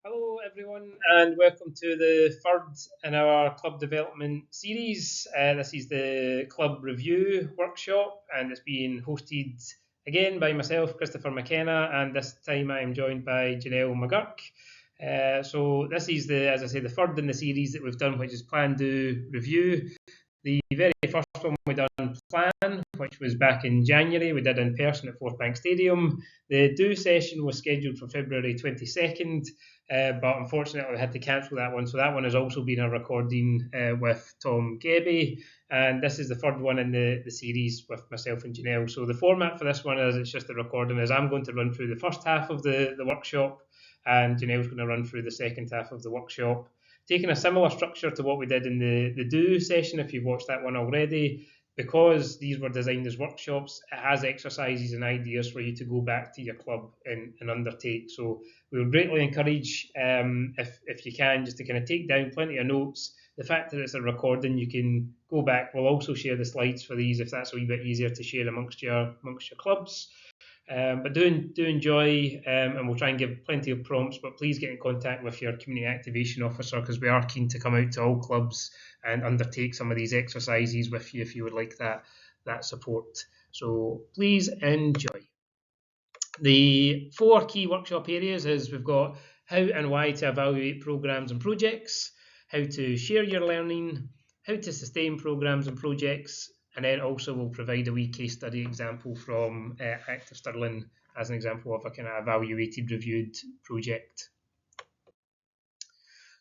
Hello, everyone, and welcome to the third in our club development series. This is the club review workshop, and it's being hosted again by myself, Christopher McKenna, and this time I'm joined by Janelle McGurk. So this is as I say, the third in the series that we've done, which is plan, do, review. The very first one we done plan, which was back in January. We did in person at Fourth Bank Stadium. The do session was scheduled for February 22nd, but unfortunately we had to cancel that one. So that one has also been a recording with Tom Gebby. And this is the third one in the series with myself and Janelle. So the format for this one is it's just a recording is I'm going to run through the first half of the workshop, and Janelle's going to run through the second half of the workshop, taking a similar structure to what we did in the do session. If you've watched that one already, because these were designed as workshops, it has exercises and ideas for you to go back to your club and undertake. So we would greatly encourage, if you can, just to kind of take down plenty of notes. The fact that it's a recording, you can go back. We'll also share the slides for these if that's a wee bit easier to share amongst your clubs. But do enjoy, and we'll try and give plenty of prompts, but please get in contact with your community activation officer, because we are keen to come out to all clubs and undertake some of these exercises with you if you would like that support. So please enjoy. The 4 key workshop areas is we've got how and why to evaluate programs and projects, how to share your learning, how to sustain programs and projects, and then also we'll provide a wee case study example from Active Stirling as an example of a kind of evaluated, reviewed project.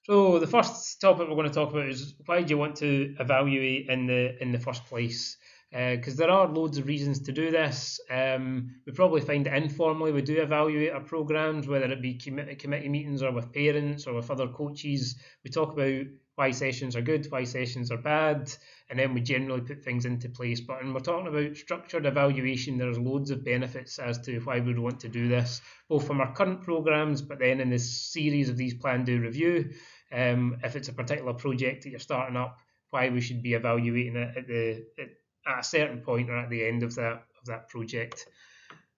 So the first topic we're going to talk about is why do you want to evaluate in the first place? Because there are loads of reasons to do this. We probably find it informally we do evaluate our programs, whether it be committee meetings or with parents or with other coaches. We talk about why sessions are good, why sessions are bad, and then we generally put things into place. But when we're talking about structured evaluation, there's loads of benefits as to why we would want to do this, both from our current programs, but then in this series of these plan, do, review. If it's a particular project that you're starting up, why we should be evaluating it at a certain point or at the end of that project.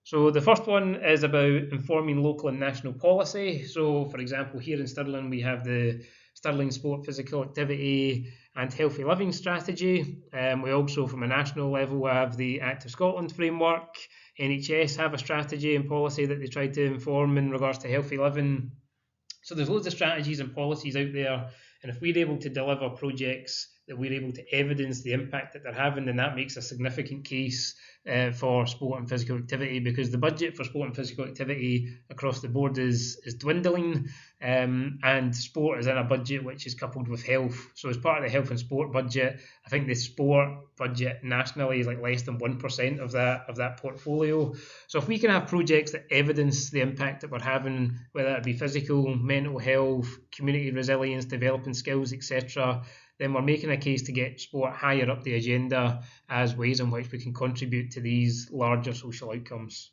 So the first one is about informing local and national policy. So for example, here in Stirling, we have the Stirling Sport, Physical Activity and Healthy Living Strategy. We also, from a national level, have the Active Scotland framework. NHS have a strategy and policy that they try to inform in regards to healthy living. So there's loads of strategies and policies out there, and if we're able to deliver projects that we're able to evidence the impact that they're having, then that makes a significant case for sport and physical activity, because the budget for sport and physical activity across the board is dwindling, and sport is in a budget which is coupled with health. So as part of the health and sport budget, I think the sport budget nationally is like less than 1% of that portfolio. So if we can have projects that evidence the impact that we're having, whether it be physical, mental health, community resilience, developing skills, etc., then we're making a case to get sport higher up the agenda as ways in which we can contribute to these larger social outcomes.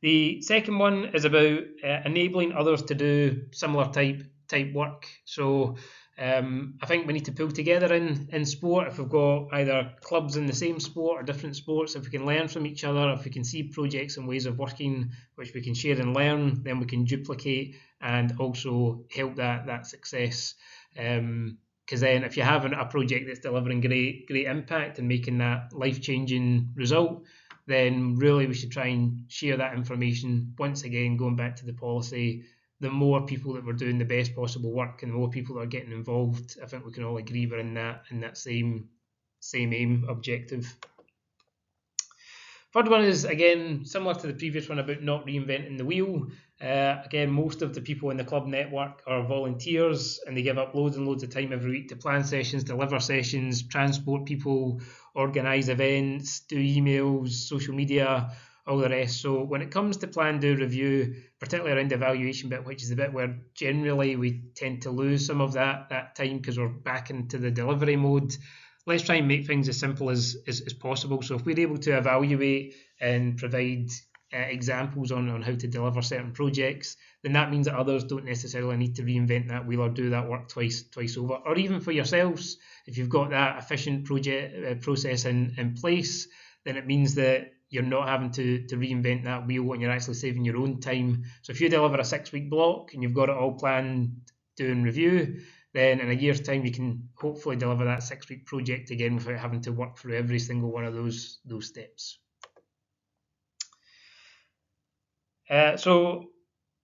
The second one is about enabling others to do similar type work. So I think we need to pull together in sport. If we've got either clubs in the same sport or different sports, if we can learn from each other, if we can see projects and ways of working which we can share and learn, then we can duplicate and also help that success. Because then if you have a project that's delivering great impact and making that life-changing result, then really we should try and share that information. Once again, going back to the policy, the more people that we're doing the best possible work and the more people that are getting involved, I think we can all agree we're in that same aim objective. Third one is, again, similar to the previous one about not reinventing the wheel. Again, most of the people in the club network are volunteers, and they give up loads and loads of time every week to plan sessions, deliver sessions, transport people, organise events, do emails, social media, all the rest. So when it comes to plan, do, review, particularly around the evaluation bit, which is the bit where generally we tend to lose some of that time because we're back into the delivery mode, let's try and make things as simple as possible. So if we're able to evaluate and provide examples on how to deliver certain projects, then that means that others don't necessarily need to reinvent that wheel or do that work twice over. Or even for yourselves, if you've got that efficient project process in place, then it means that you're not having to reinvent that wheel and you're actually saving your own time. So if you deliver a 6-week block and you've got it all planned, doing review, then in a year's time you can hopefully deliver that 6-week project again without having to work through every single one of those steps. So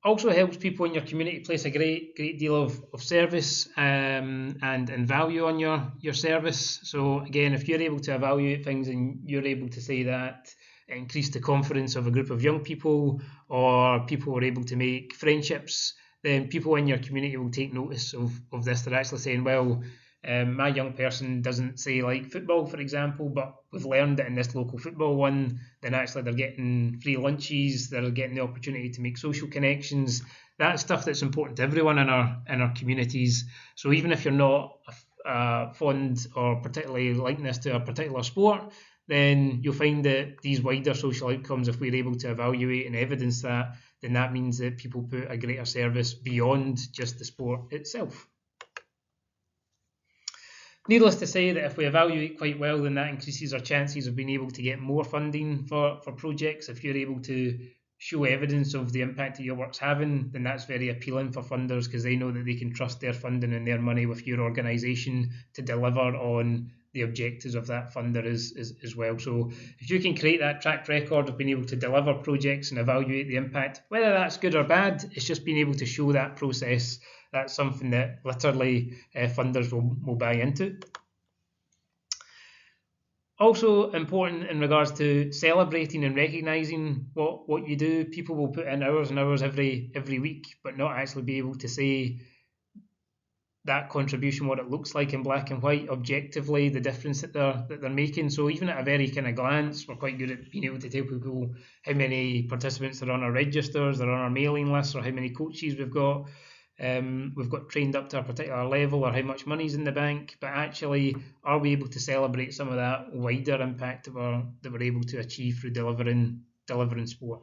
also helps people in your community place a great deal of service and value on your service. So again, if you're able to evaluate things and you're able to say that it increased the confidence of a group of young people, or people were able to make friendships, then people in your community will take notice of this. They're actually saying, well, my young person doesn't say like football, for example, but we've learned that in this local football one, then actually they're getting free lunches, they're getting the opportunity to make social connections. That's stuff that's important to everyone in our communities. So even if you're not fond or particularly likeness to a particular sport, then you'll find that these wider social outcomes, if we're able to evaluate and evidence that, then that means that people put a greater service beyond just the sport itself. Needless to say that if we evaluate quite well, then that increases our chances of being able to get more funding for projects. If you're able to show evidence of the impact that your work's having, then that's very appealing for funders, because they know that they can trust their funding and their money with your organisation to deliver on the objectives of that funder as well. So if you can create that track record of being able to deliver projects and evaluate the impact, whether that's good or bad, it's just being able to show that process. That's something that literally funders will buy into. Also important in regards to celebrating and recognising what you do. People will put in hours and hours every week, but not actually be able to say that contribution, what it looks like in black and white, objectively, the difference that they're making. So even at a very kind of glance, we're quite good at being able to tell people how many participants are on our registers, they're on our mailing lists, or how many coaches we've got trained up to a particular level, or how much money's in the bank. But actually, are we able to celebrate some of that wider impact that we're able to achieve through delivering sport?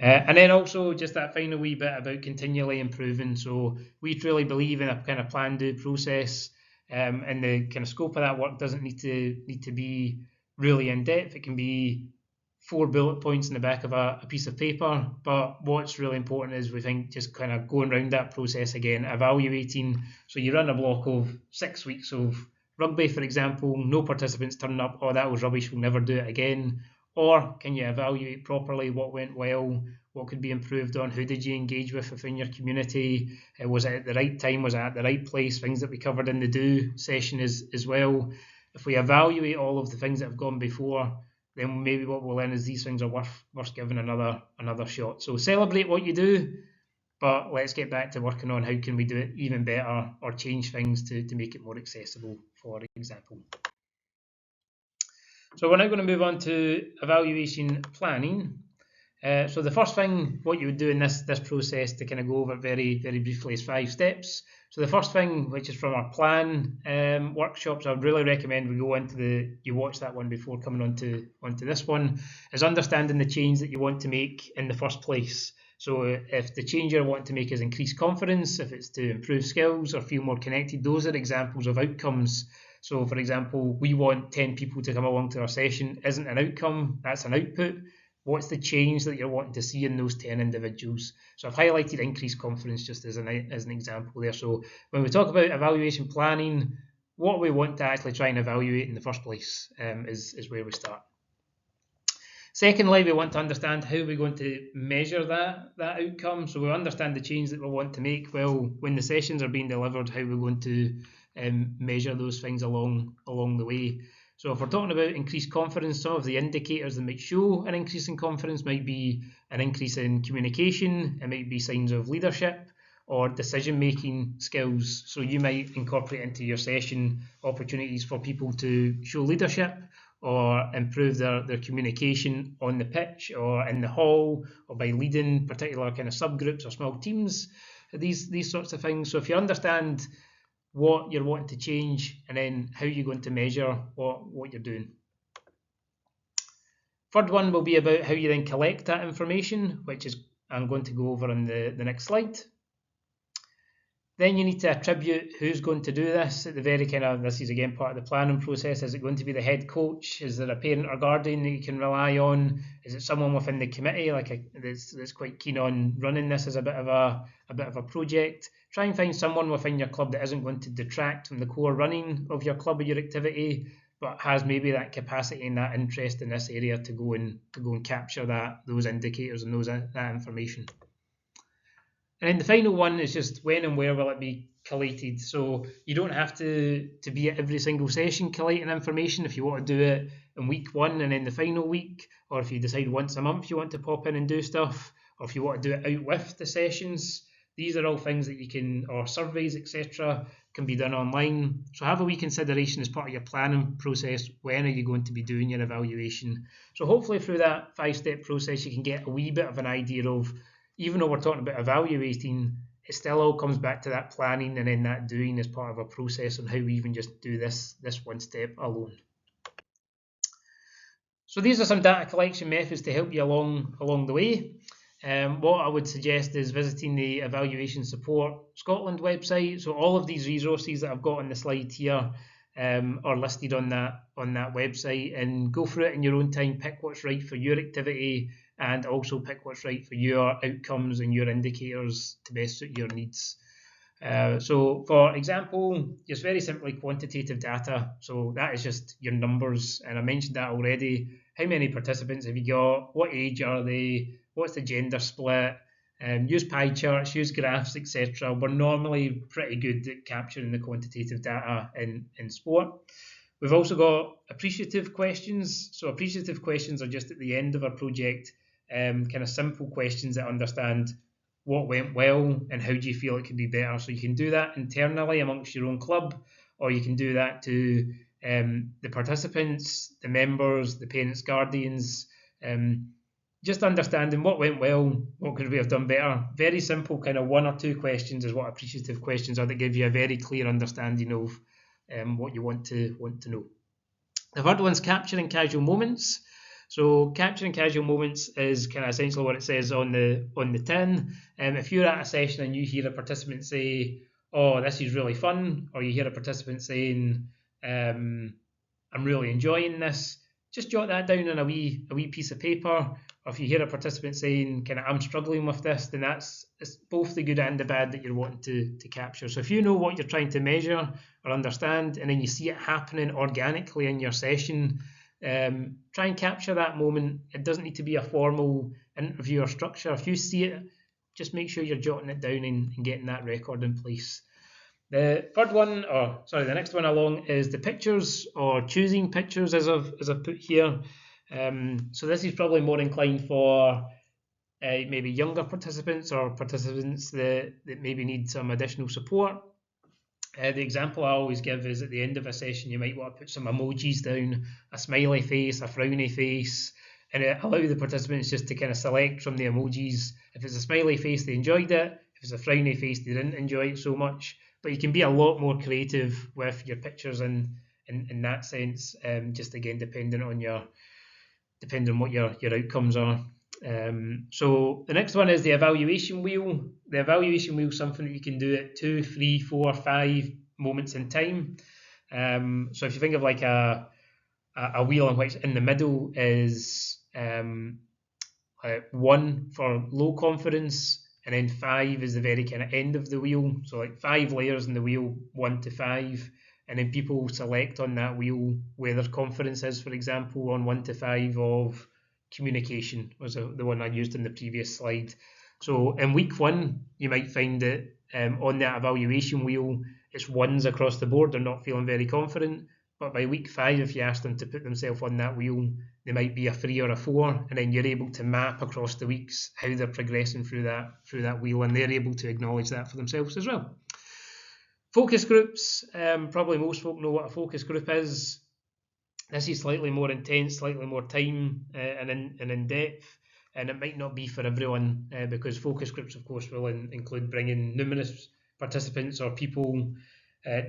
And then also just that final wee bit about continually improving. So we truly believe in a kind of plan, do process, and the kind of scope of that work doesn't need to be really in depth. It can be 4 bullet points in the back of a piece of paper. But what's really important is, we think, just kind of going around that process again, evaluating. So you run a block of 6 weeks of rugby, for example, no participants turn up, oh, that was rubbish, we'll never do it again. Or can you evaluate properly what went well, what could be improved on, who did you engage with within your community, was it at the right time, was it at the right place, things that we covered in the do session as well. If we evaluate all of the things that have gone before, then maybe what we'll learn is these things are worth giving another shot. So celebrate what you do, but let's get back to working on how can we do it even better, or change things to make it more accessible, for example. So we're now going to move on to evaluation planning. So the first thing, what you would do in this process, to kind of go over very briefly, is 5 steps. So the first thing, which is from our plan workshops, I would really recommend we go into you watch that one before coming onto this one, is understanding the change that you want to make in the first place. So if the change you're wanting to make is increase confidence, if it's to improve skills or feel more connected, those are examples of outcomes. So for example, we want 10 people to come along to our session, isn't an outcome, that's an output. What's the change that you're wanting to see in those 10 individuals? So I've highlighted increased confidence just as an example there. So when we talk about evaluation planning, what we want to actually try and evaluate in the first place is where we start. Secondly, we want to understand how we're going to measure that outcome. So we understand the change that we want to make. Well, when the sessions are being delivered, how we're going to measure those things along the way. So if we're talking about increased confidence, some of the indicators that might show an increase in confidence might be an increase in communication, it might be signs of leadership or decision-making skills. So you might incorporate into your session opportunities for people to show leadership or improve their communication on the pitch or in the hall, or by leading particular kind of subgroups or small teams, these sorts of things. So if you understand what you're wanting to change, and then how you're going to measure what you're doing. Third one will be about how you then collect that information, which is I'm going to go over on the next slide. Then you need to attribute who's going to do this at the very this is again part of the planning process. Is it going to be the head coach? Is there a parent or guardian that you can rely on? Is it someone within the committee that's quite keen on running this as a bit of a project? Try and find someone within your club that isn't going to detract from the core running of your club or your activity, but has maybe that capacity and that interest in this area to go and capture those indicators and that information. And then the final one is just when and where will it be collated. So you don't have to be at every single session collating information if you want to do it in week 1 and then the final week, or if you decide once a month you want to pop in and do stuff, or if you want to do it out with the sessions. These are all things that you can, or surveys, etc., can be done online. So have a wee consideration as part of your planning process. When are you going to be doing your evaluation? So hopefully through that 5-step process you can get a wee bit of an idea of, even though we're talking about evaluating, it still all comes back to that planning and then that doing as part of a process, and how we even just do this one step alone. So these are some data collection methods to help you along the way. What I would suggest is visiting the Evaluation Support Scotland website. So all of these resources that I've got on the slide here are listed on that website, and go through it in your own time, pick what's right for your activity, and also pick what's right for your outcomes and your indicators to best suit your needs. So for example, just very simply quantitative data. So that is just your numbers, and I mentioned that already. How many participants have you got? What age are they? What's the gender split? Use pie charts, use graphs, etc. We're normally pretty good at capturing the quantitative data in sport. We've also got appreciative questions. So appreciative questions are just at the end of our project, kind of simple questions that understand what went well and how do you feel it could be better. So you can do that internally amongst your own club, or you can do that to the participants, the members, the parents, guardians, just understanding what went well, what could we have done better. Very simple, kind of 1 or 2 questions is what appreciative questions are, that give you a very clear understanding of what you want to know. The third one's capturing casual moments. So capturing casual moments is kind of essentially what it says on the tin. If you're at a session and you hear a participant say, "Oh, this is really fun," or you hear a participant saying, "I'm really enjoying this," just jot that down on a wee piece of paper. Or if you hear a participant saying, kind of, "I'm struggling with this," then it's both the good and the bad that you're wanting to capture. So if you know what you're trying to measure or understand, and then you see it happening organically in your session, try and capture that moment. It doesn't need to be a formal interview or structure. If you see it, just make sure you're jotting it down and getting that record in place. The next one along is the pictures, or choosing pictures, as I've put here. So this is probably more inclined for maybe younger participants, or participants that maybe need some additional support. The example I always give is, at the end of a session, you might want to put some emojis down, a smiley face, a frowny face, and allow the participants just to kind of select from the emojis. If it's a smiley face, they enjoyed it. If it's a frowny face, they didn't enjoy it so much. But you can be a lot more creative with your pictures in that sense, just again depending on what your outcomes are. So the next one is the evaluation wheel. The evaluation wheel is something that you can do at 2, 3, 4, 5 moments in time. So if you think of like a wheel in which in the middle is 1 for low confidence, and then 5 is the very kind of end of the wheel. So like 5 layers in the wheel, 1 to 5. And then people select on that wheel where their confidence is. For example, on 1 to 5 of communication was the one I used in the previous slide. So in week 1, you might find that on that evaluation wheel, it's 1s across the board. They're not feeling very confident. But by week 5, if you ask them to put themselves on that wheel, they might be a 3 or a 4, and then you're able to map across the weeks how they're progressing through that wheel, and they're able to acknowledge that for themselves as well. Focus groups, probably most folk know what a focus group is. This is slightly more intense, slightly more time and in depth, and it might not be for everyone, because focus groups, of course, will include bringing numerous participants or people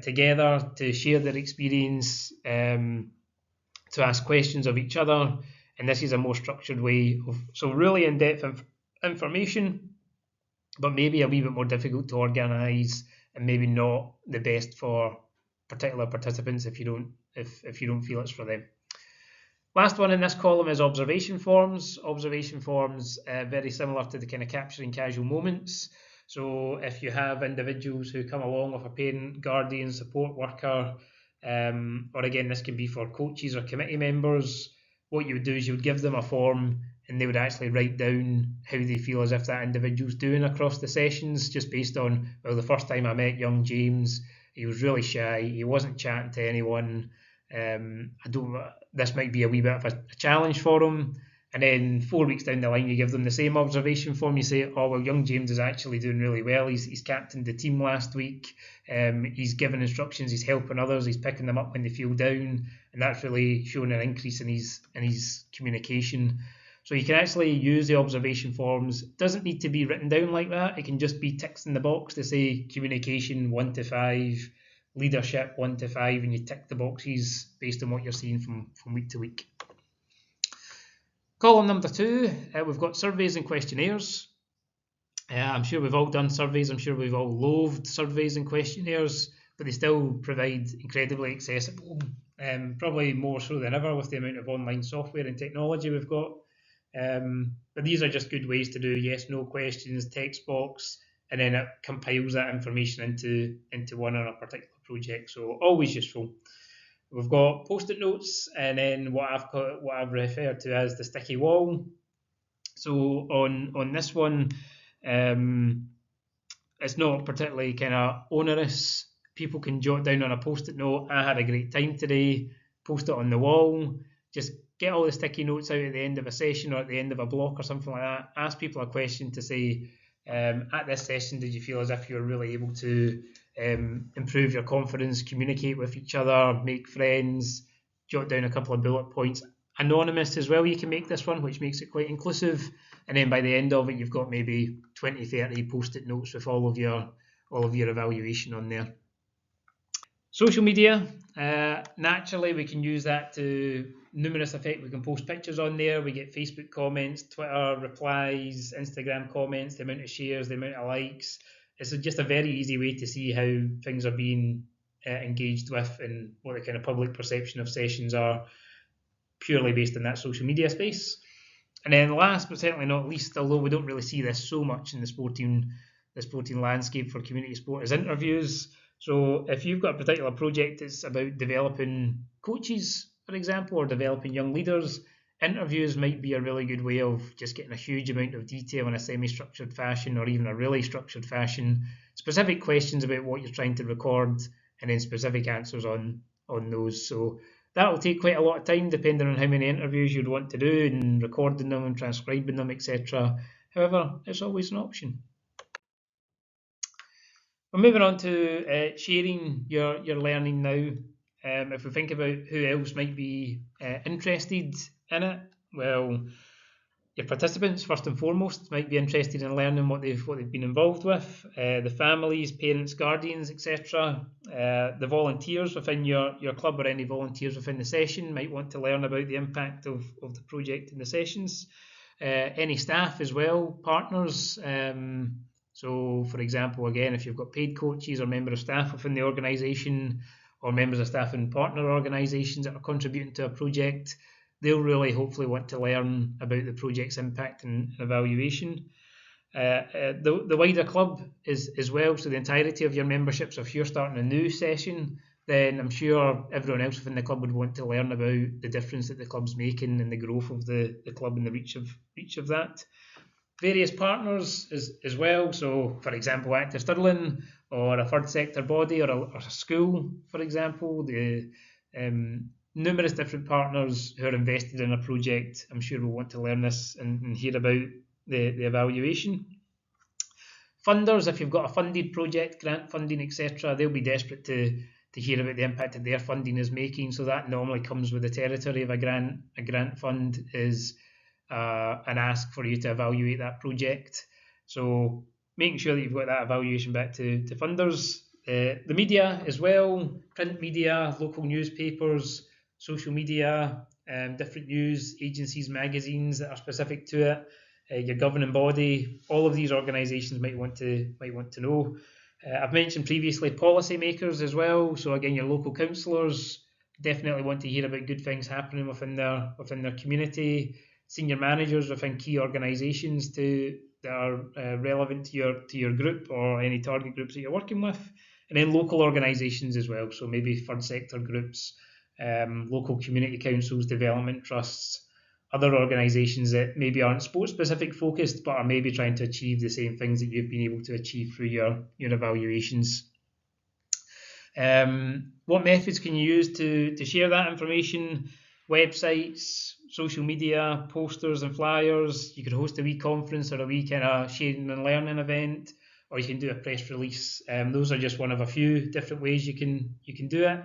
together to share their experience, to ask questions of each other, and this is a more structured way of, so really in-depth information, but maybe a wee bit more difficult to organise and maybe not the best for particular participants if you don't feel it's for them. Last one in this column is observation forms. Observation forms very similar to the kind of capturing casual moments. So if you have individuals who come along with a parent, guardian, support worker, or again, this can be for coaches or committee members, what you would do is you would give them a form and they would actually write down how they feel as if that individual's doing across the sessions, just based on, well, the first time I met young James, he was really shy, he wasn't chatting to anyone. This might be a wee bit of a challenge for him. And then 4 weeks down the line, you give them the same observation form. You say, oh, well, young James is actually doing really well. He's captained the team last week. He's given instructions. He's helping others. He's picking them up when they feel down. And that's really showing an increase in his communication. So you can actually use the observation forms. It doesn't need to be written down like that. It can just be ticks in the box to say communication 1 to 5, leadership 1 to 5, and you tick the boxes based on what you're seeing from week to week. Column number 2, we've got surveys and questionnaires. I'm sure we've all done surveys. I'm sure we've all loathed surveys and questionnaires, but they still provide incredibly accessible, probably more so than ever with the amount of online software and technology we've got. But these are just good ways to do yes, no questions, text box, and then it compiles that information into one on a particular project. So always useful. We've got post-it notes, and then what I've referred to as the sticky wall. So on this one, it's not particularly kind of onerous. People can jot down on a post-it note, I had a great time today, post it on the wall, just get all the sticky notes out at the end of a session or at the end of a block or something like that. Ask people a question to say, at this session, did you feel as if you were really able to improve your confidence, communicate with each other, make friends, jot down a couple of bullet points. Anonymous as well, you can make this one, which makes it quite inclusive. And then by the end of it, you've got maybe 20, 30 post-it notes with all of your evaluation on there. Social media, naturally we can use that to numerous effect. We can post pictures on there, we get Facebook comments, Twitter replies, Instagram comments, the amount of shares, the amount of likes. It's just a very easy way to see how things are being engaged with and what the kind of public perception of sessions are, purely based on that social media space. And then last but certainly not least, although we don't really see this so much in the sporting landscape for community sport, is interviews. So if you've got a particular project that's about developing coaches, for example, or developing young leaders, interviews might be a really good way of just getting a huge amount of detail in a semi-structured fashion or even a really structured fashion, specific questions about what you're trying to record, and then specific answers on those. So that will take quite a lot of time depending on how many interviews you'd want to do and recording them and transcribing them, etc. However, it's always an option. We're moving on to sharing your learning now. If we think about who else might be interested in it, well, your participants first and foremost might be interested in learning what they've been involved with. The families, parents, guardians, etc. The volunteers within your club or any volunteers within the session might want to learn about the impact of the project in the sessions. Any staff as well, partners. So, for example, again, if you've got paid coaches or members of staff within the organisation, or members of staff in partner organisations that are contributing to a project, they'll really hopefully want to learn about the project's impact and evaluation. The wider club is as well, so the entirety of your membership. So if you're starting a new session, then I'm sure everyone else within the club would want to learn about the difference that the club's making and the growth of the club and the reach of that. Various partners as well. So, for example, Active Stirling or a third sector body or a school, for example, the numerous different partners who are invested in a project, I'm sure will want to learn this and hear about the evaluation. Funders, if you've got a funded project, grant funding, etc., they'll be desperate to hear about the impact that their funding is making. So that normally comes with the territory of a grant. A grant fund is an ask for you to evaluate that project. So making sure that you've got that evaluation back to funders. The media as well, print media, local newspapers, social media, different news agencies, magazines that are specific to it, your governing body. All of these organisations might want to know. I've mentioned previously policymakers as well. So again, your local councillors definitely want to hear about good things happening within their community. Senior managers within key organisations that are relevant to your group or any target groups that you're working with, and then local organisations as well. So maybe third sector groups, local community councils, development trusts, other organisations that maybe aren't sports specific focused but are maybe trying to achieve the same things that you've been able to achieve through your evaluations. What methods can you use to share that information? Websites, social media, posters and flyers. You could host a wee conference or a wee kind of sharing and learning event, or you can do a press release. Those are just one of a few different ways you can do it.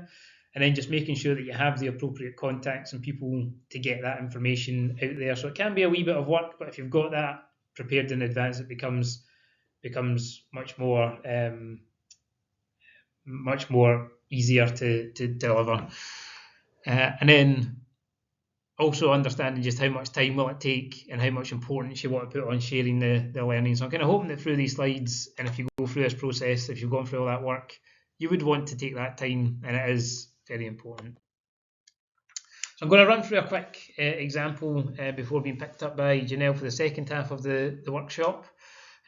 And then just making sure that you have the appropriate contacts and people to get that information out there. So it can be a wee bit of work, but if you've got that prepared in advance, it becomes much more easier to deliver. And then also understanding just how much time will it take and how much importance you want to put on sharing the learning. So I'm kind of hoping that through these slides, and if you go through this process, if you've gone through all that work, you would want to take that time, and it is very important. So I'm going to run through a quick example before being picked up by Janelle for the second half of the workshop.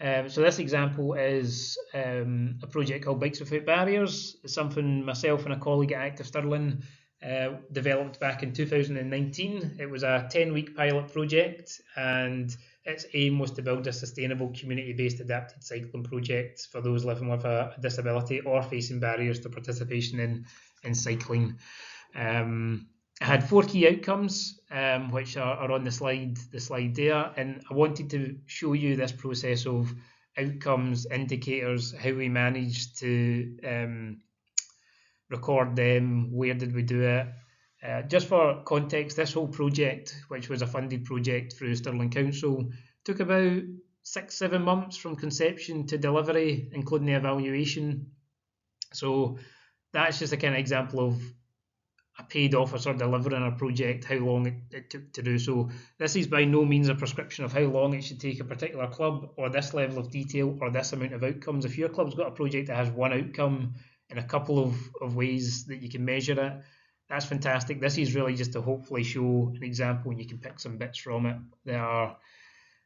So this example is a project called Bikes Without Barriers. It's something myself and a colleague at Active Stirling developed back in 2019. It was a 10-week pilot project, and its aim was to build a sustainable community-based adapted cycling project for those living with a disability or facing barriers to participation in cycling. I had 4 key outcomes, which are on the slide there, and I wanted to show you this process of outcomes, indicators, how we managed to record them, where did we do it. Just for context, this whole project, which was a funded project through Stirling Council, took about 6-7 months from conception to delivery, including the evaluation. So that's just a kind of example of a paid officer delivering a project, how long it took to do so. This is by no means a prescription of how long it should take a particular club, or this level of detail, or this amount of outcomes. If your club's got a project that has one outcome and a couple of ways that you can measure it, that's fantastic. This is really just to hopefully show an example, and you can pick some bits from it. There are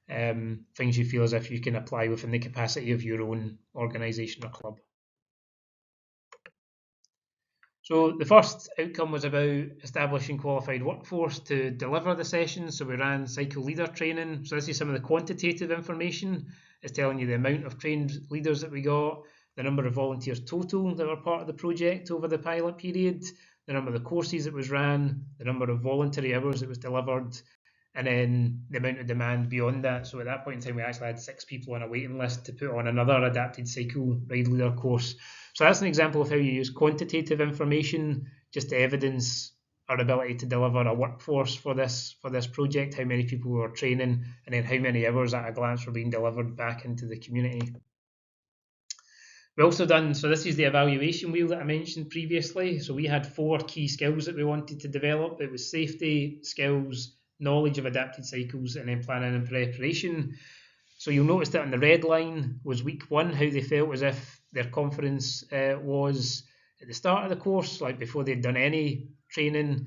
things you feel as if you can apply within the capacity of your own organisation or club. So the first outcome was about establishing qualified workforce to deliver the session. So we ran cycle leader training. So this is some of the quantitative information. It's telling you the amount of trained leaders that we got, the number of volunteers total that were part of the project over the pilot period, the number of the courses that was ran, the number of voluntary hours that was delivered, and then the amount of demand beyond that. So at that point in time, we actually had 6 people on a waiting list to put on another adapted cycle ride leader course. So that's an example of how you use quantitative information just to evidence our ability to deliver a workforce for this project, how many people we were training, and then how many hours at a glance were being delivered back into the community. We also done, so this is the evaluation wheel that I mentioned previously. So we had 4 key skills that we wanted to develop. It was safety, skills, knowledge of adapted cycles, and then planning and preparation. So you'll notice that on the red line was week 1, how they felt as if their confidence was at the start of the course, like before they'd done any training.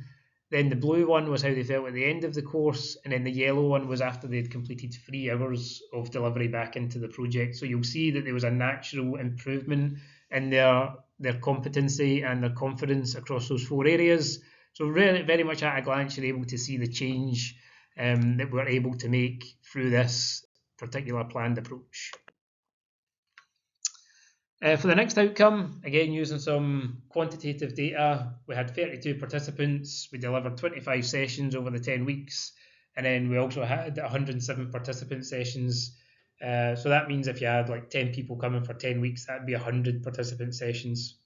Then the blue one was how they felt at the end of the course, and then the yellow one was after they'd completed 3 hours of delivery back into the project. So you'll see that there was a natural improvement in their competency and their confidence across those 4 areas. So really, very much at a glance, you're able to see the change that we're able to make through this particular planned approach. For the next outcome, again using some quantitative data, we had 32 participants, we delivered 25 sessions over the 10 weeks, and then we also had 107 participant sessions. So that means if you had like 10 people coming for 10 weeks, that'd be 100 participant sessions.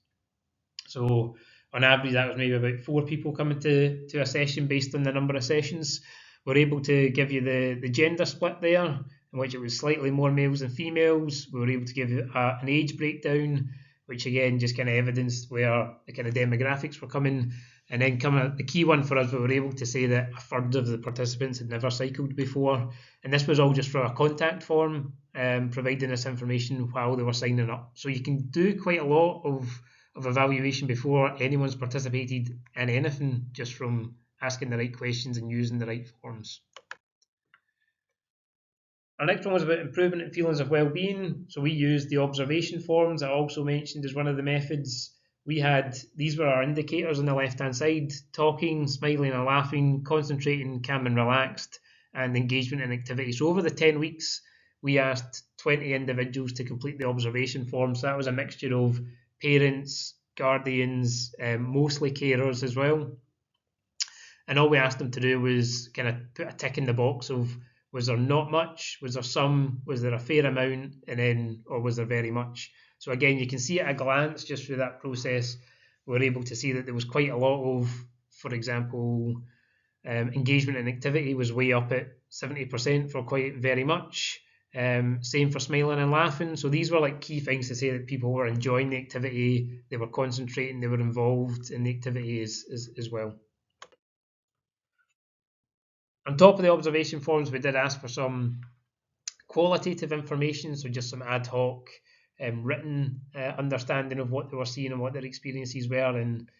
So on average, that was maybe about 4 people coming to a session based on the number of sessions. We're able to give you the gender split there, in which it was slightly more males than females. We were able to give an age breakdown, which again just kind of evidenced where the kind of demographics were coming. And then the key one for us, we were able to say that a third of the participants had never cycled before. And this was all just for a contact form, providing this information while they were signing up. So you can do quite a lot of evaluation before anyone's participated in anything, just from asking the right questions and using the right forms. Our next one was about improvement in feelings of well-being. So we used the observation forms I also mentioned as one of the methods. These were our indicators on the left-hand side: talking, smiling and laughing, concentrating, calm and relaxed, and engagement in activity. So over the 10 weeks, we asked 20 individuals to complete the observation form. So that was a mixture of parents, guardians, mostly carers as well. And all we asked them to do was kind of put a tick in the box of, was there not much, was there some, was there a fair amount, and then, or was there very much. So again, you can see at a glance just through that process, we're able to see that there was quite a lot of, for example, engagement and activity was way up at 70% for quite very much. Same for smiling and laughing. So these were like key things to say that people were enjoying the activity, they were concentrating, they were involved in the activity as well. On top of the observation forms, we did ask for some qualitative information, so just some ad hoc written understanding of what they were seeing and what their experiences were. And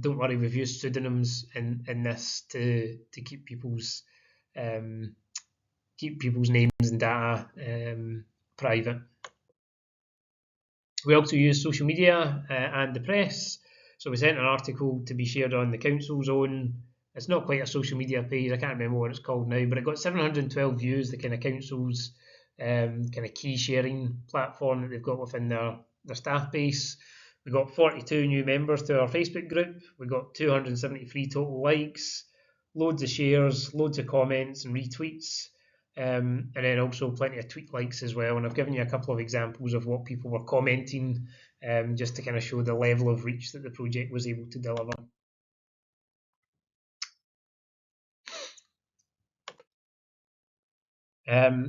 don't worry, we've used pseudonyms in this to keep people's names and data private. We also use social media and the press. So we sent an article to be shared on the council's own. It's not quite a social media page. I can't remember what it's called now, but it got 712 views. The kind of council's kind of key sharing platform that they've got within their staff base. We got 42 new members to our Facebook group. We got 273 total likes, loads of shares, loads of comments and retweets. And then also plenty of tweet likes as well. And I've given you a couple of examples of what people were commenting, just to kind of show the level of reach that the project was able to deliver.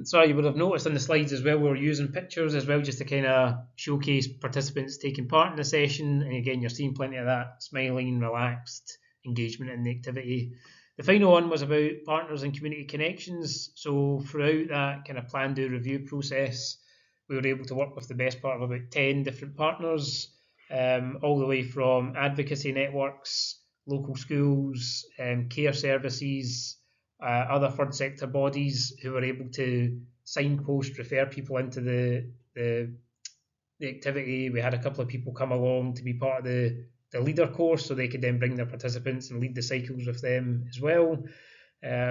So you would have noticed on the slides as well, we were using pictures as well, just to kind of showcase participants taking part in the session. And again, you're seeing plenty of that smiling, relaxed engagement in the activity. The final one was about partners and community connections. So throughout that kind of plan, do, review process, we were able to work with the best part of about 10 different partners, all the way from advocacy networks, local schools, care services, other third sector bodies who were able to signpost, refer people into the activity. We had a couple of people come along to be part of the leader course, so they could then bring their participants and lead the cycles with them as well.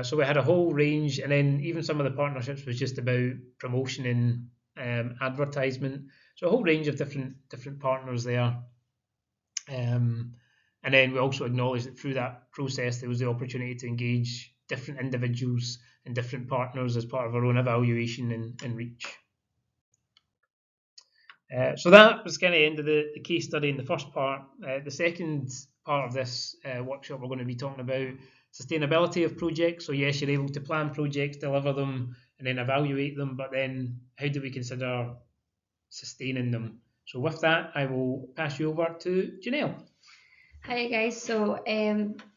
So we had a whole range, and then even some of the partnerships was just about promotion and advertisement. So a whole range of different partners there. And then we also acknowledged that through that process, there was the opportunity to engage different individuals and different partners as part of our own evaluation and reach. So that was kind of the end of the case study in the first part. The second part of this workshop, we're going to be talking about sustainability of projects. So yes, you're able to plan projects, deliver them, and then evaluate them, but then how do we consider sustaining them? So with that, I will pass you over to Janelle. Hi guys, so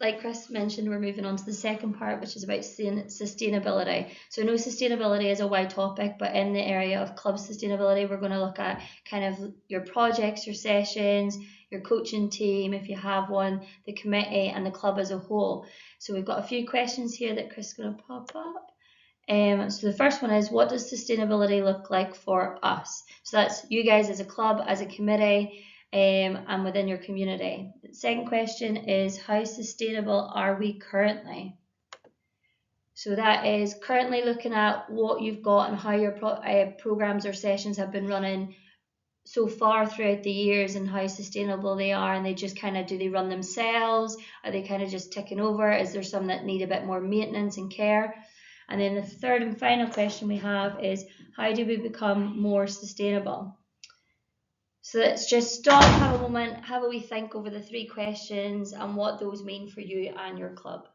like Chris mentioned, we're moving on to the second part, which is about sustainability. So I know sustainability is a wide topic, but in the area of club sustainability, we're going to look at kind of your projects, your sessions, your coaching team, if you have one, the committee and the club as a whole. So we've got a few questions here that Chris is going to pop up. So the first one is, what does sustainability look like for us? So that's you guys as a club, as a committee, and within your community. The second question is, how sustainable are we currently? So that is currently looking at what you've got and how your programs or sessions have been running so far throughout the years and how sustainable they are. And they just kind of, do they run themselves? Are they kind of just ticking over? Is there some that need a bit more maintenance and care? And then the third and final question we have is, how do we become more sustainable? So let's just stop, have a moment, have a wee think over the three questions and what those mean for you and your club.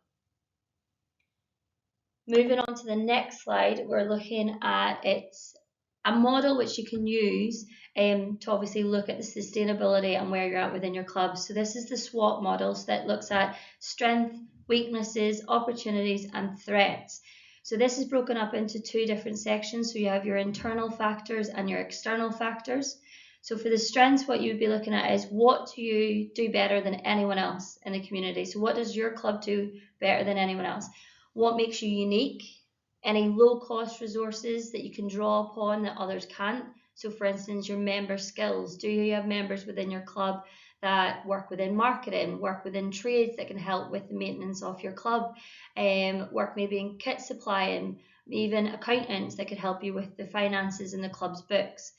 Moving on to the next slide, we're looking at its a model which you can use to obviously look at the sustainability and where you're at within your club. So this is the SWOT model, so that looks at strength, weaknesses, opportunities, and threats. So this is broken up into two different sections. So you have your internal factors and your external factors. So for the strengths, what you would be looking at is, what do you do better than anyone else in the community? So what does your club do better than anyone else? What makes you unique? Any low cost resources that you can draw upon that others can't. So for instance, your member skills. Do you have members within your club that work within marketing, work within trades that can help with the maintenance of your club, work maybe in kit supply, and even accountants that could help you with the finances in the club's books?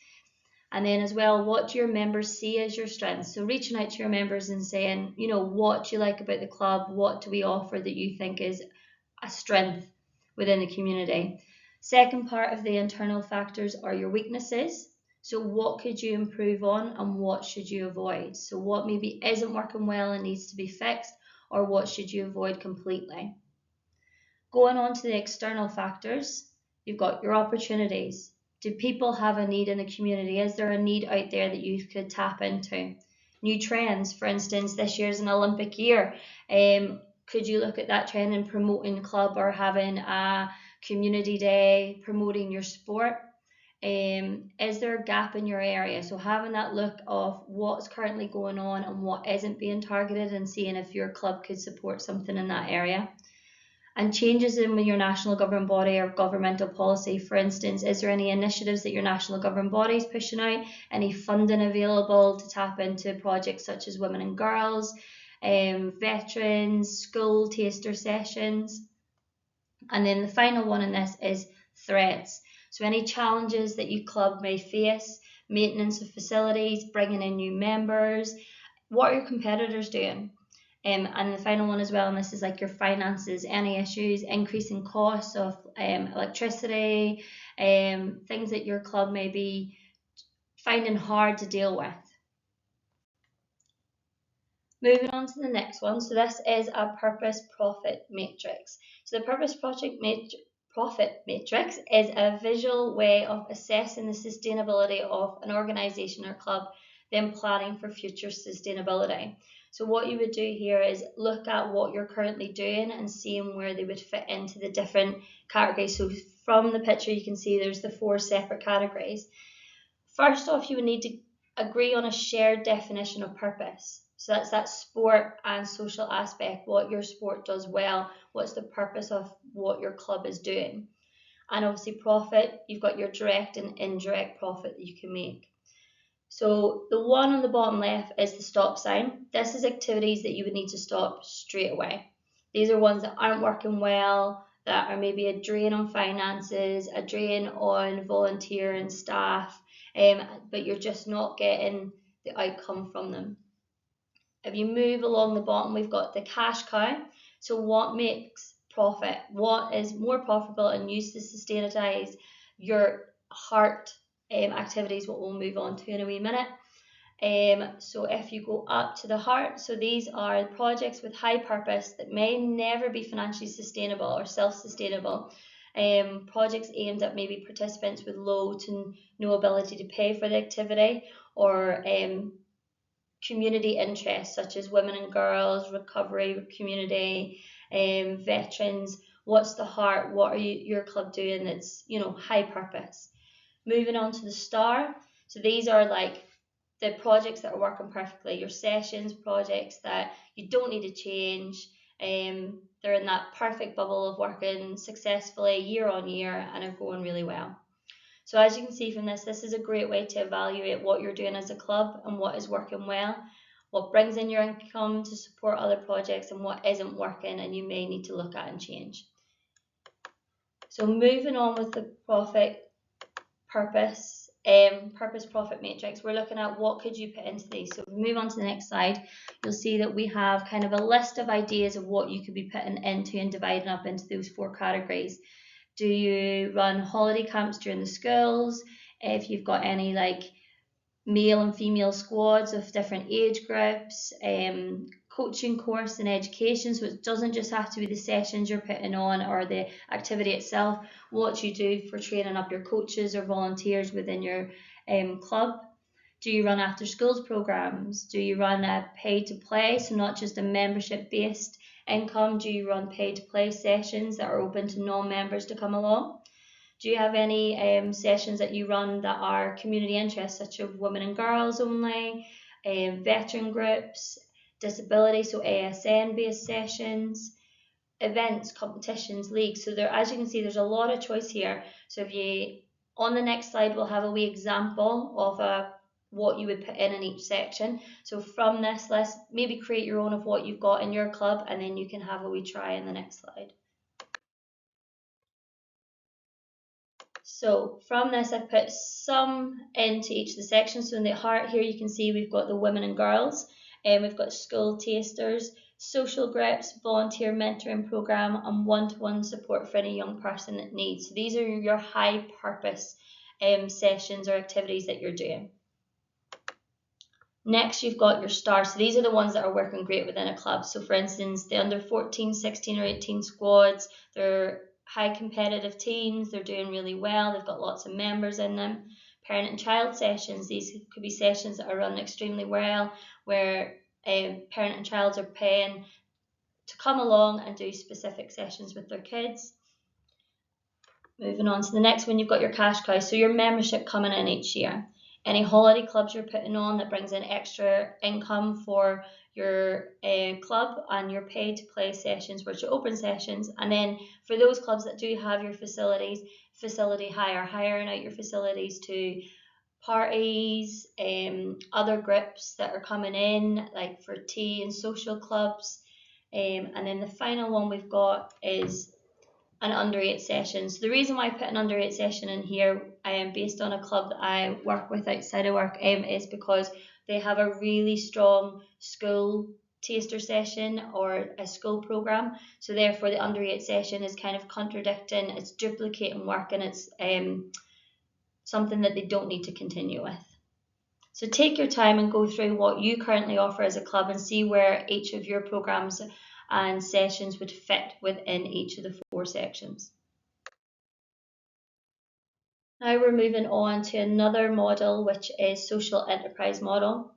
And then as well, what do your members see as your strengths? So reaching out to your members and saying, what do you like about the club? What do we offer that you think is a strength within the community? Second part of the internal factors are your weaknesses. So what could you improve on and what should you avoid? So what maybe isn't working well and needs to be fixed, or what should you avoid completely? Going on to the external factors, you've got your opportunities. Do people have a need in the community? Is there a need out there that you could tap into? New trends, for instance, this year's an Olympic year. Could you look at that trend in promoting the club or having a community day promoting your sport? Is there a gap in your area? So having that look of what's currently going on and what isn't being targeted, and seeing if your club could support something in that area. And changes in your national governing body or governmental policy. For instance, is there any initiatives that your national governing body is pushing out? Any funding available to tap into projects such as women and girls, veterans, school taster sessions? And then the final one in this is threats. So any challenges that your club may face, maintenance of facilities, bringing in new members, what are your competitors doing? And the final one as well, and this is like your finances, any issues, increasing costs of electricity, things that your club may be finding hard to deal with. Moving on to the next one. So this is a purpose profit matrix. So the purpose profit matrix is a visual way of assessing the sustainability of an organization or club, then planning for future sustainability. So what you would do here is look at what you're currently doing and seeing where they would fit into the different categories. So from the picture, you can see there's the 4 separate categories. First off, you would need to agree on a shared definition of purpose. So that's that sport and social aspect, what your sport does well, what's the purpose of what your club is doing. And obviously profit, you've got your direct and indirect profit that you can make. So the one on the bottom left is the stop sign. This is activities that you would need to stop straight away. These are ones that aren't working well, that are maybe a drain on finances, a drain on volunteer and staff, but you're just not getting the outcome from them. If you move along the bottom, we've got the cash cow. So what makes profit? What is more profitable and used to sustainabilize your heart activities, what we'll move on to in a wee minute. So if you go up to the heart, so these are projects with high purpose that may never be financially sustainable or self-sustainable. Projects aimed at maybe participants with low to no ability to pay for the activity, or community interests such as women and girls, recovery community, veterans. What's the heart? What are your club doing that's high purpose? Moving on to the star. So these are like the projects that are working perfectly, your sessions, projects that you don't need to change. They're in that perfect bubble of working successfully year on year and are going really well. So as you can see from this is a great way to evaluate what you're doing as a club and what is working well, what brings in your income to support other projects, and what isn't working and you may need to look at and change. So moving on with the purpose profit matrix, we're looking at what could you put into these. So if we move on to the next slide, you'll see that we have kind of a list of ideas of what you could be putting into and dividing up into those 4 categories. Do you run holiday camps during the schools? If you've got any like male and female squads of different age groups, coaching course and education. So it doesn't just have to be the sessions you're putting on or the activity itself, what you do for training up your coaches or volunteers within your club. Do you run after schools programs? Do you run a pay to play, so not just a membership based income? Do you run pay to play sessions that are open to non members to come along? Do you have any sessions that you run that are community interests, such as women and girls only, veteran groups, disability, so ASN based sessions, events, competitions, leagues? So there, as you can see, there's a lot of choice here. So if you, on the next slide, we'll have a wee example of what you would put in each section. So from this, let's maybe create your own of what you've got in your club, and then you can have a wee try in the next slide. So from this, I've put some into each of the sections. So in the heart here, you can see we've got the women and girls, and we've got school tasters, social groups, volunteer mentoring program, and one-to-one support for any young person that needs. So these are your high purpose sessions or activities that you're doing. Next, you've got your stars. So these are the ones that are working great within a club. So for instance, the under 14, 16 or 18 squads, they're high competitive teams, they're doing really well, they've got lots of members in them. Parent and child sessions, these could be sessions that are run extremely well, where parent and child are paying to come along and do specific sessions with their kids. Moving on to the next one, you've got your cash cow, so your membership coming in each year. Any holiday clubs you're putting on that brings in extra income for your club, and your pay to play sessions, which are open sessions. And then for those clubs that do have your facilities, facility hire, hiring out your facilities to parties, other groups that are coming in, like for tea and social clubs. And then the final one we've got is an under 8 session. So the reason why I put an under 8 session in here, based on a club that I work with outside of work, is because they have a really strong school taster session or a school program. So therefore the under 8 session is kind of contradicting, it's duplicating work, and it's something that they don't need to continue with. So take your time and go through what you currently offer as a club and see where each of your programs and sessions would fit within each of the 4 sections. Now we're moving on to another model, which is social enterprise model.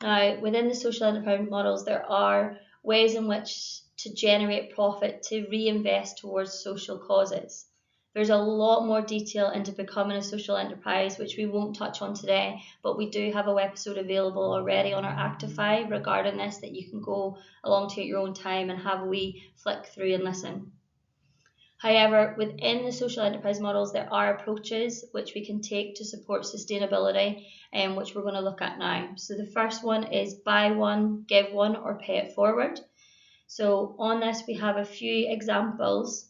Now, within the social enterprise models, there are ways in which to generate profit to reinvest towards social causes. There's a lot more detail into becoming a social enterprise, which we won't touch on today, but we do have a episode available already on our Actify regarding this that you can go along to at your own time and have a wee flick through and listen. However, within the social enterprise models, there are approaches which we can take to support sustainability, and which we're going to look at now. So the first one is buy one, give one, or pay it forward. So on this, we have a few examples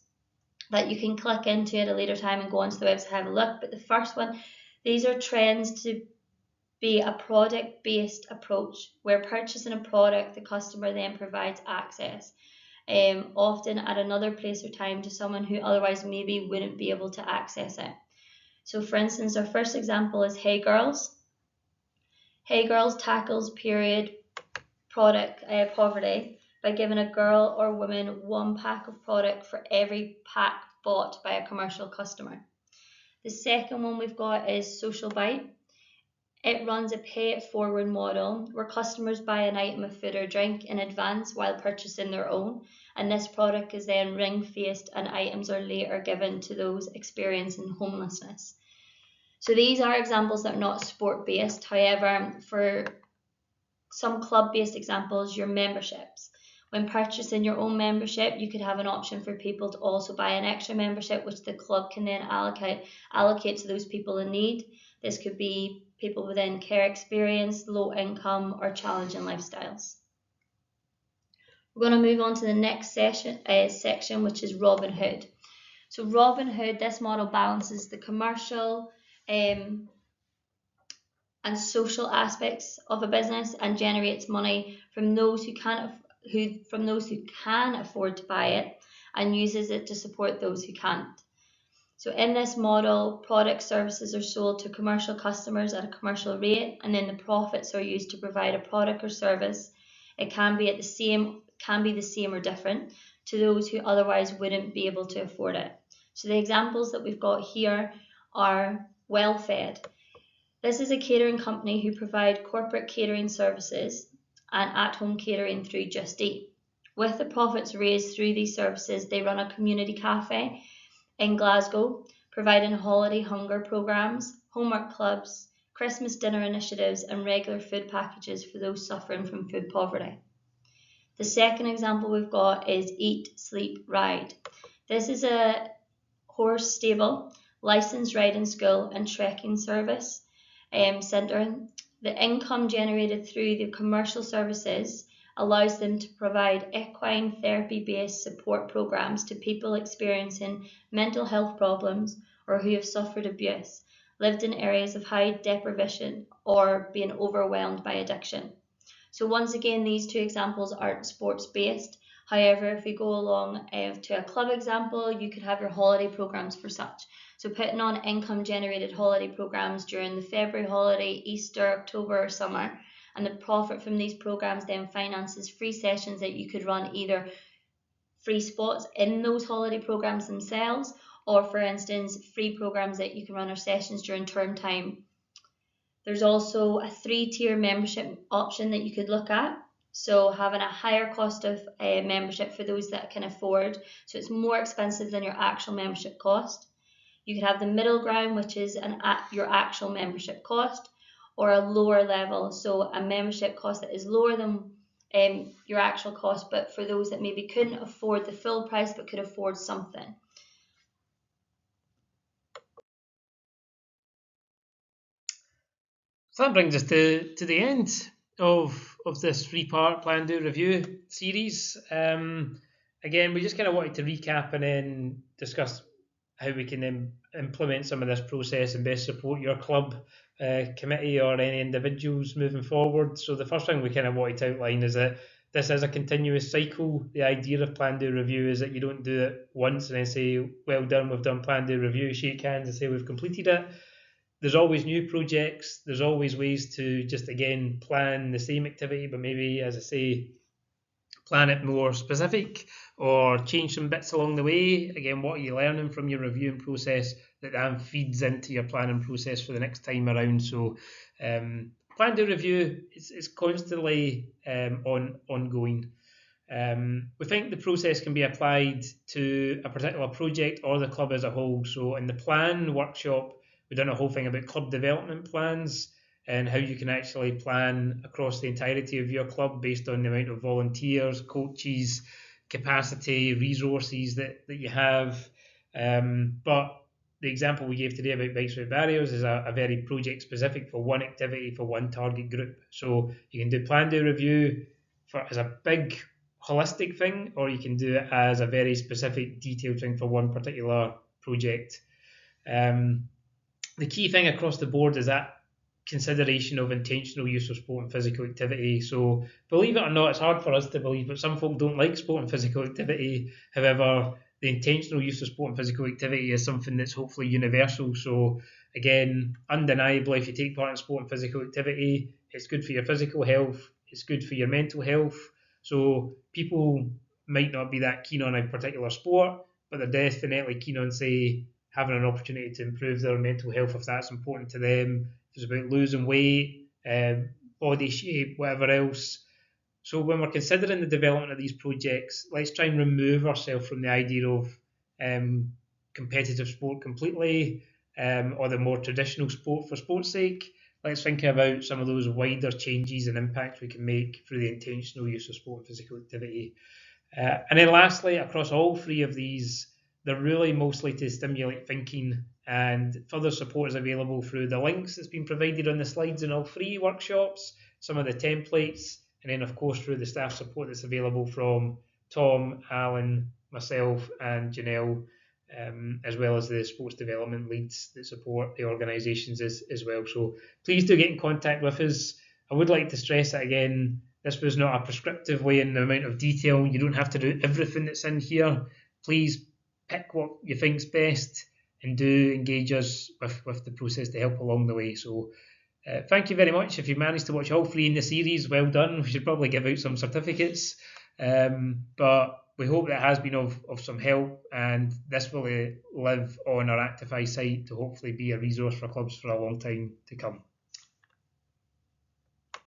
that you can click into at a later time and go onto the website and have a look. But the first one, these are trends to be a product-based approach where purchasing a product, the customer then provides access. Often at another place or time to someone who otherwise maybe wouldn't be able to access it. So for instance, our first example is Hey Girls. Hey Girls tackles period product poverty by giving a girl or woman one pack of product for every pack bought by a commercial customer. The second one we've got is Social Bite. It runs a pay it forward model where customers buy an item of food or drink in advance while purchasing their own, and this product is then ring-faced and items are later given to those experiencing homelessness. So these are examples that are not sport-based. However, for some club-based examples, your memberships. When purchasing your own membership, you could have an option for people to also buy an extra membership, which the club can then allocate to those people in need. This could be people within care experience, low income, or challenging lifestyles. We're going to move on to the next section, which is Robin Hood. So Robin Hood, this model balances the commercial and social aspects of a business and generates money from those who can afford to buy it and uses it to support those who can't. So in this model, product services are sold to commercial customers at a commercial rate, and then the profits are used to provide a product or service It can be the same or different to those who otherwise wouldn't be able to afford it. So the examples that we've got here are Well Fed. This is a catering company who provide corporate catering services and at-home catering through Just Eat. With the profits raised through these services, they run a community cafe in Glasgow, providing holiday hunger programs, homework clubs, Christmas dinner initiatives, and regular food packages for those suffering from food poverty. The second example we've got is Eat, Sleep, Ride. This is a horse stable, licensed riding school and trekking service centre. The income generated through the commercial services allows them to provide equine therapy-based support programs to people experiencing mental health problems or who have suffered abuse, lived in areas of high deprivation, or been overwhelmed by addiction. So once again, these two examples aren't sports based. However, if we go along to a club example, you could have your holiday programs for such. So putting on income generated holiday programs during the February holiday, Easter, October or summer, and the profit from these programs then finances free sessions that you could run, either free spots in those holiday programs themselves, or for instance, free programs that you can run or sessions during term time. There's also a 3-tier membership option that you could look at. So having a higher cost of membership for those that can afford. So it's more expensive than your actual membership cost. You could have the middle ground, which is your actual membership cost, or a lower level. So a membership cost that is lower than your actual cost, but for those that maybe couldn't afford the full price but could afford something. So that brings us to the end of this 3-part Plan Do Review series. Again, we just kind of wanted to recap and then discuss how we can implement some of this process and best support your club, committee, or any individuals moving forward. So the first thing we kind of wanted to outline is that this is a continuous cycle. The idea of Plan Do Review is that you don't do it once and then say, well done, we've done Plan Do Review, shake hands and say we've completed it. There's always new projects. There's always ways to just, again, plan the same activity, but maybe, as I say, plan it more specific or change some bits along the way. Again, what are you learning from your reviewing process that then feeds into your planning process for the next time around? So plan to review is constantly ongoing. We think the process can be applied to a particular project or the club as a whole. So in the plan workshop, we've done a whole thing about club development plans and how you can actually plan across the entirety of your club based on the amount of volunteers, coaches, capacity, resources that you have. But the example we gave today about Bikes Without Barriers is a very project specific for one activity for one target group. So you can do plan, do, review as a big holistic thing, or you can do it as a very specific detailed thing for one particular project. The key thing across the board is that consideration of intentional use of sport and physical activity. So believe it or not, it's hard for us to believe, but some folk don't like sport and physical activity. However, the intentional use of sport and physical activity is something that's hopefully universal. So again, undeniably, if you take part in sport and physical activity, it's good for your physical health, it's good for your mental health. So people might not be that keen on a particular sport, but they're definitely keen on, say, having an opportunity to improve their mental health if that's important to them. If it's about losing weight, body shape, whatever else. So when we're considering the development of these projects, let's try and remove ourselves from the idea of competitive sport completely, or the more traditional sport for sport's sake. Let's think about some of those wider changes and impacts we can make through the intentional use of sport and physical activity. And then lastly, across all three of these, they're really mostly to stimulate thinking, and further support is available through the links that's been provided on the slides in all three workshops, some of the templates, and then of course through the staff support that's available from Tom, Alan, myself and Janelle, as well as the sports development leads that support the organisations as well. So please do get in contact with us. I would like to stress that again, this was not a prescriptive way in the amount of detail. You don't have to do everything that's in here. Please pick what you think's best and do engage us with the process to help along the way. So Thank you very much. If you managed to watch all 3 in the series, well done. We should probably give out some certificates. But we hope that has been of some help, and this will live on our Actify site to hopefully be a resource for clubs for a long time to come.